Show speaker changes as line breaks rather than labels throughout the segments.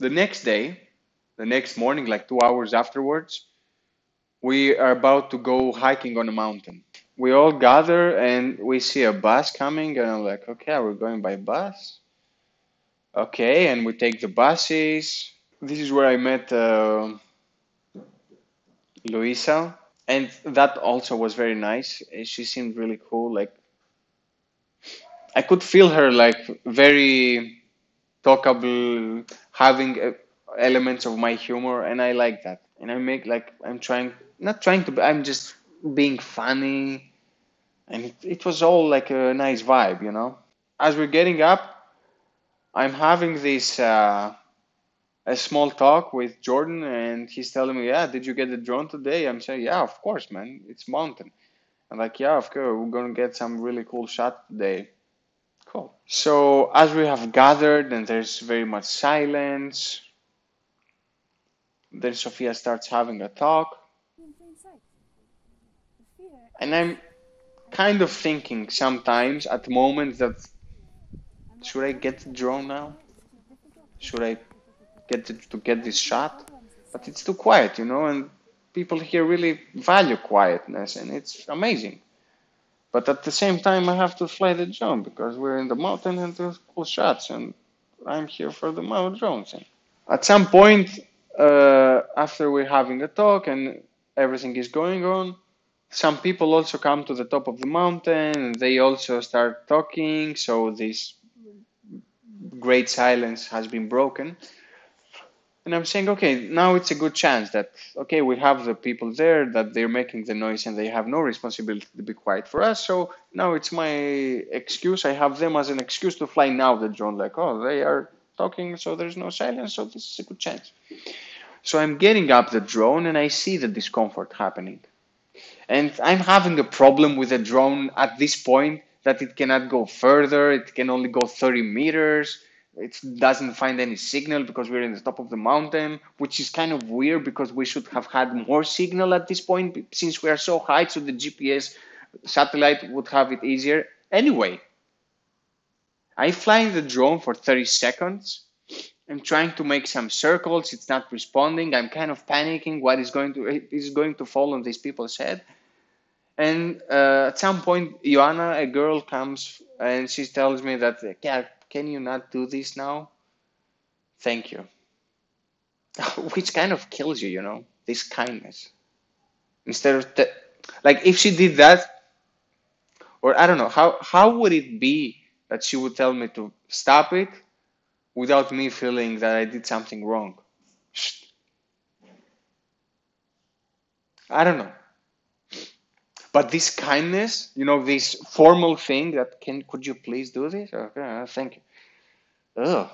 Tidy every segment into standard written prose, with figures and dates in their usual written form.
The next day, the next morning, like 2 hours afterwards, we are about to go hiking on a mountain. We all gather and we see a bus coming, and I'm like, okay, we're going by bus. Okay, and we take the buses. This is where I met Luisa, and that also was very nice. She seemed really cool. Like I could feel her like very talkable, having elements of my humor, and I like that. And I make like I'm trying, not trying to, I'm just being funny, and it was all like a nice vibe, you know. As we're getting up, I'm having this a small talk with Jordan, and he's telling me, "Yeah, did you get the drone today?" I'm saying, "Yeah, of course, man. It's mountain." I'm like, "Yeah, of course. We're gonna get some really cool shot today." Cool. So as we have gathered, and there's very much silence, then Sophia starts having a talk, and I'm kind of thinking sometimes at moments that should I get the drone now? Should I get this shot? But it's too quiet, you know, and people here really value quietness, and it's amazing. But at the same time, I have to fly the drone because we're in the mountain and there's cool shots, and I'm here for the drone thing. At some point, after we're having a talk and everything is going on, some people also come to the top of the mountain and they also start talking. So this great silence has been broken. And I'm saying, okay, now it's a good chance that, okay, we have the people there that they're making the noise and they have no responsibility to be quiet for us. So now it's my excuse. I have them as an excuse to fly now the drone, like, oh, they are talking, so there's no silence. So this is a good chance. So I'm getting up the drone and I see the discomfort happening. And I'm having a problem with the drone at this point that it cannot go further. It can only go 30 meters. It doesn't find any signal because we're in the top of the mountain, which is kind of weird because we should have had more signal at this point since we are so high. So the GPS satellite would have it easier. Anyway, I fly the drone for 30 seconds. I'm trying to make some circles. It's not responding. I'm kind of panicking. What is going to fall on these people's head? And at some point, Joanna, a girl, comes and she tells me that, yeah, can you not do this now? Thank you. Which kind of kills you, you know, this kindness. Instead of, like, if she did that, or I don't know, how would it be that she would tell me to stop it without me feeling that I did something wrong? I don't know. But this kindness, you know, this formal thing that could you please do this? Okay, thank you. Oh,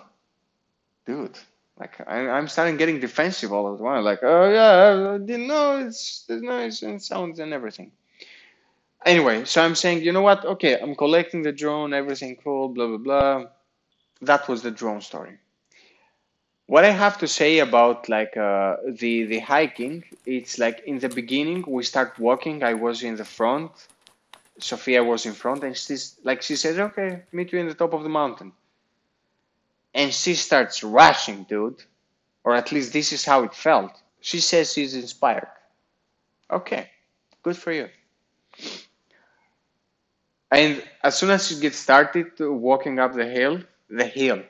dude. Like I'm starting getting defensive all of the while. Like, oh yeah, I didn't know it's nice and sounds and everything. Anyway, so I'm saying, you know what? Okay, I'm collecting the drone, everything cool, blah blah blah. That was the drone story. What I have to say about like the hiking, it's like in the beginning we start walking. I was in the front, Sophia was in front, and she said, okay, meet you in the top of the mountain. And she starts rushing, dude. Or at least this is how it felt. She says she's inspired. Okay, good for you. And as soon as she gets started walking up the hill,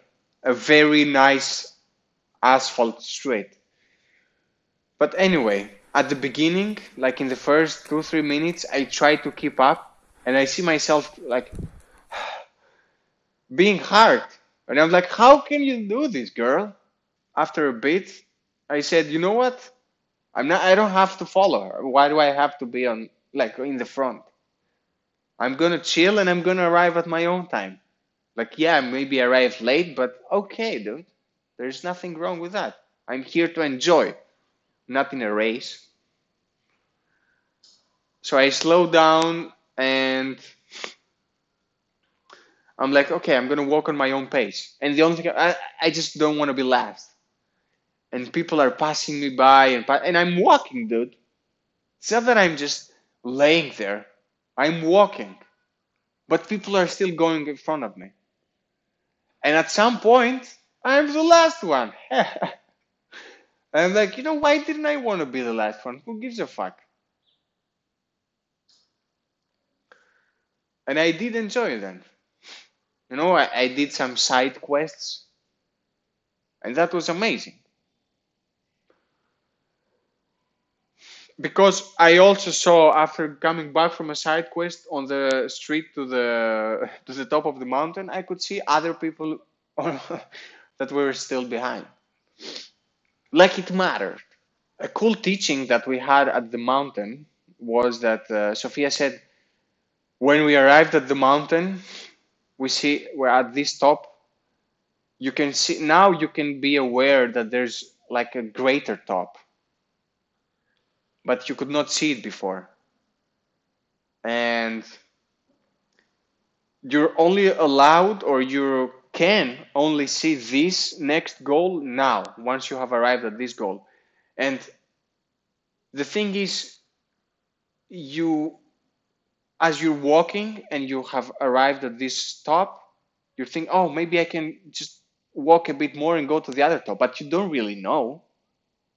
a very nice asphalt street. But anyway, at the beginning, like in the first 2, 3 minutes, I try to keep up and I see myself like being hard. And I'm like, how can you do this, girl? After a bit, I said, you know what? I don't have to follow her. Why do I have to be on like in the front? I'm gonna chill and I'm gonna arrive at my own time. Like, yeah, maybe arrive late, but okay, dude. There's nothing wrong with that. I'm here to enjoy, not in a race. So I slow down and I'm like, okay, I'm gonna walk on my own pace. And the only thing I just don't want to be last. And people are passing me by and I'm walking, dude. It's not that I'm just laying there. I'm walking, but people are still going in front of me. And at some point, I'm the last one. I'm like, why didn't I want to be the last one? Who gives a fuck? And I did enjoy them. I did some side quests, and that was amazing. Because I also saw, after coming back from a side quest on the street to the top of the mountain, I could see other people that were still behind. Like it mattered. A cool teaching that we had at the mountain was that Sophia said, when we arrived at the mountain, we're at this top. You can see now. You can be aware that there's like a greater top, but you could not see it before. And you're only allowed, or you can only see this next goal now, once you have arrived at this goal. And the thing is, as you're walking and you have arrived at this top, you think, oh, maybe I can just walk a bit more and go to the other top. But you don't really know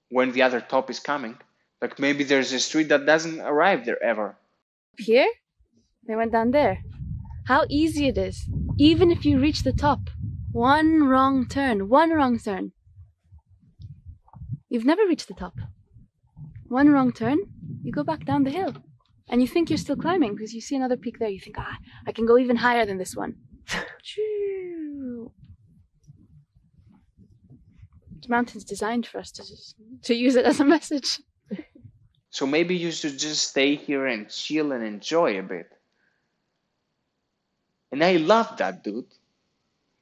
when the other top is coming. Like maybe there's a street that doesn't arrive there ever.
Here? They went down there. How easy it is. Even if you reach the top. One wrong turn. You've never reached the top. One wrong turn, you go back down the hill. And you think you're still climbing because you see another peak there. You think, I can go even higher than this one. The mountain's designed for us to use it as a message.
So maybe you should just stay here and chill and enjoy a bit. And I love that, dude.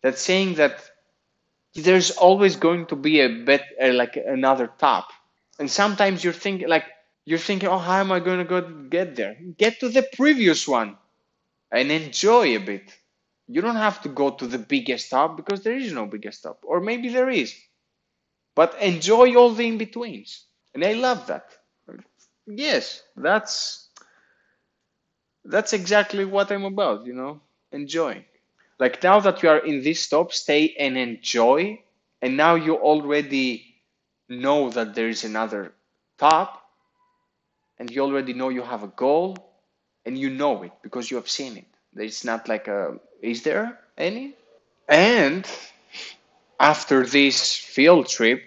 That saying that there's always going to be a bit like another top. And sometimes you're thinking, oh, how am I going to go get there? Get to the previous one and enjoy a bit. You don't have to go to the biggest top, because there is no biggest top. Or maybe there is. But enjoy all the in-betweens. And I love that. Yes, that's exactly what I'm about, enjoying. Like now that you are in this top, stay and enjoy. And now you already know that there is another top. And you already know you have a goal. And you know it because you have seen it. It's not like is there any? And after this field trip,